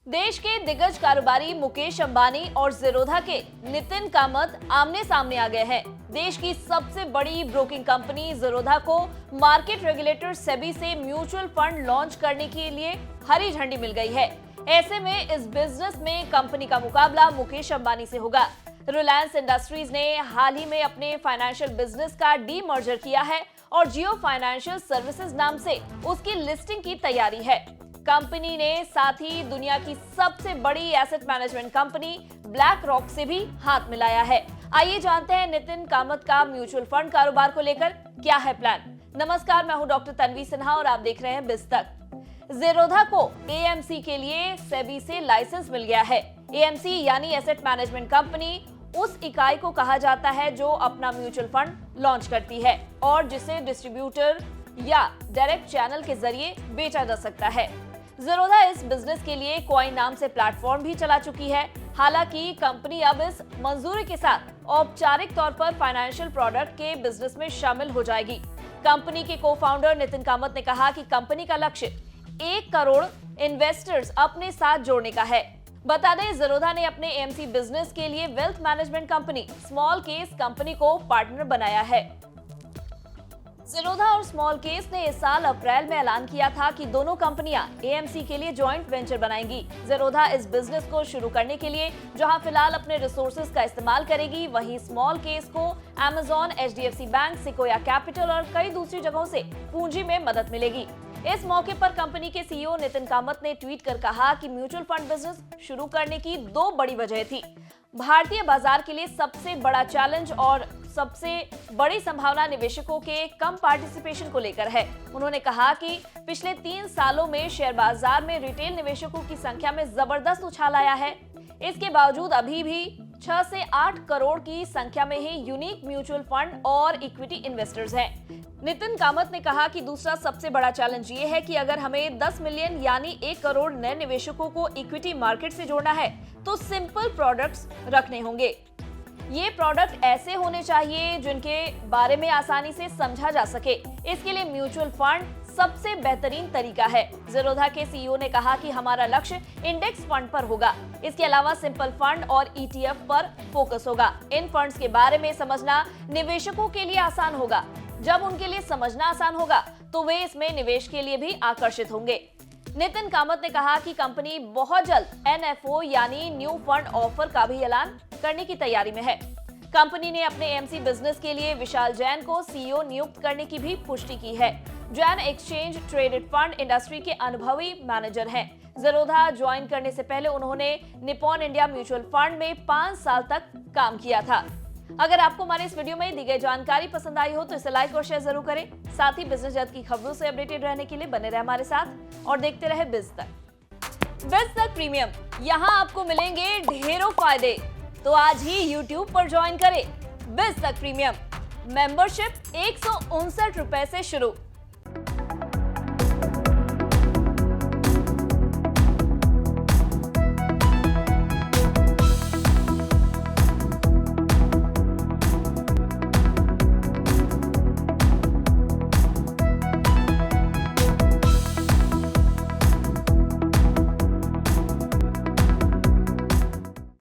देश के दिग्गज कारोबारी मुकेश अंबानी और ज़ीरोधा के नितिन कामत आमने सामने आ गए हैं। देश की सबसे बड़ी ब्रोकिंग कंपनी ज़ीरोधा को मार्केट रेगुलेटर सेबी से म्यूचुअल फंड लॉन्च करने के लिए हरी झंडी मिल गई है। ऐसे में इस बिजनेस में कंपनी का मुकाबला मुकेश अंबानी से होगा। रिलायंस इंडस्ट्रीज ने हाल ही में अपने फाइनेंशियल बिजनेस का डीमर्जर किया है और जियो फाइनेंशियल सर्विसेज नाम से उसकी लिस्टिंग की तैयारी है। कंपनी ने साथ ही दुनिया की सबसे बड़ी asset management company black rock से भी हाथ मिलाया है। आइए जानते हैं नितिन कामत का म्यूचुअल फंड कारोबार को लेकर क्या है प्लान। नमस्कार, मैं हूं डॉक्टर तन्वी सिन्हा और आप देख रहे हैं बिज तक। ज़ीरोधा को एएमसी के लिए सेबी से लाइसेंस मिल गया है। एएमसी यानी एसेट मैनेजमेंट कंपनी उस इकाई को कहा जाता है जो अपना म्यूचुअल फंड लॉन्च करती है और जिसे डिस्ट्रीब्यूटर या डायरेक्ट चैनल के जरिए बेचा जा सकता है। ज़ीरोधा इस बिजनेस के लिए कॉइन नाम से प्लेटफॉर्म भी चला चुकी है। हालांकि कंपनी अब इस मंजूरी के साथ औपचारिक तौर पर फाइनेंशियल प्रोडक्ट के बिजनेस में शामिल हो जाएगी। कंपनी के को-फाउंडर नितिन कामत ने कहा कि कंपनी का लक्ष्य 1 करोड़ इन्वेस्टर्स अपने साथ जोड़ने का है। बता दें, ज़ीरोधा ने अपने एएमसी बिजनेस के लिए wealth management company small case company को पार्टनर बनाया है। ज़ीरोधा और स्मॉल केस ने इस साल अप्रैल में ऐलान किया था कि दोनों कंपनियां एएमसी के लिए जॉइंट वेंचर बनाएंगी। ज़ीरोधा इस बिजनेस को शुरू करने के लिए जहां फिलहाल अपने रिसोर्सेज का इस्तेमाल करेगी, वहीं स्मॉल केस को Amazon, HDFC bank, sequoia capital और कई दूसरी जगहों से पूंजी में मदद मिलेगी। इस मौके पर कंपनी के सीईओ नितिन कामत ने ट्वीट कर कहा कि म्यूचुअल फंड बिजनेस शुरू करने की 2 बड़ी वजह थी। भारतीय बाजार के लिए सबसे बड़ा चैलेंज और सबसे बड़ी संभावना निवेशकों के कम पार्टिसिपेशन को लेकर है। उन्होंने कहा कि पिछले 3 सालों में शेयर बाजार में रिटेल निवेशकों की संख्या में जबरदस्त उछाल आया है। इसके बावजूद अभी भी 6 से 8 करोड़ की संख्या में ही यूनिक म्यूचुअल फंड और इक्विटी इन्वेस्टर्स हैं। नितिन कामत ने कहा कि दूसरा सबसे बड़ा चैलेंज ये है कि अगर हमें 10 मिलियन यानी 1 करोड़ नए निवेशकों को इक्विटी मार्केट से जोड़ना है तो सिंपल प्रोडक्ट्स रखने होंगे। ये प्रोडक्ट ऐसे होने चाहिए जिनके बारे में आसानी से समझा जा सके। इसके लिए म्यूचुअल फंड सबसे बेहतरीन तरीका है। ज़ीरोधा के सीईओ ने कहा कि हमारा लक्ष्य इंडेक्स फंड पर होगा। इसके अलावा सिंपल फंड और ईटीएफ पर फोकस होगा। इन फंड्स के बारे में समझना निवेशकों के लिए आसान होगा। जब उनके लिए समझना आसान होगा तो वे इसमें निवेश के लिए भी आकर्षित होंगे। नितिन कामत ने कहा कि कंपनी बहुत जल्द एनएफओ यानी न्यू फंड ऑफर का भी ऐलान करने की तैयारी में है। कंपनी ने अपने एएमसी बिजनेस के लिए विशाल जैन को सीईओ नियुक्त करने की भी पुष्टि की है। Jain exchange traded fund industry के अनुभवी मैनेजर हैं। ज़ीरोधा ज्वाइन करने से पहले उन्होंने निप्पॉन इंडिया म्यूचुअल फंड में 5 साल तक काम किया था। अगर आपको हमारे इस वीडियो में दी गई जानकारी पसंद आई हो तो इसे लाइक और शेयर जरूर करें। साथ ही बिजनेस जगत की खबरों से अपडेटेड रहने के लिए बने रहे हमारे साथ और देखते रहे बिज तक। बिज तक प्रीमियम, यहाँ आपको मिलेंगे ढेरों फायदे। तो आज ही YouTube पर ज्वाइन करें बिज तक प्रीमियम। मेंबरशिप 159 रुपए से शुरू।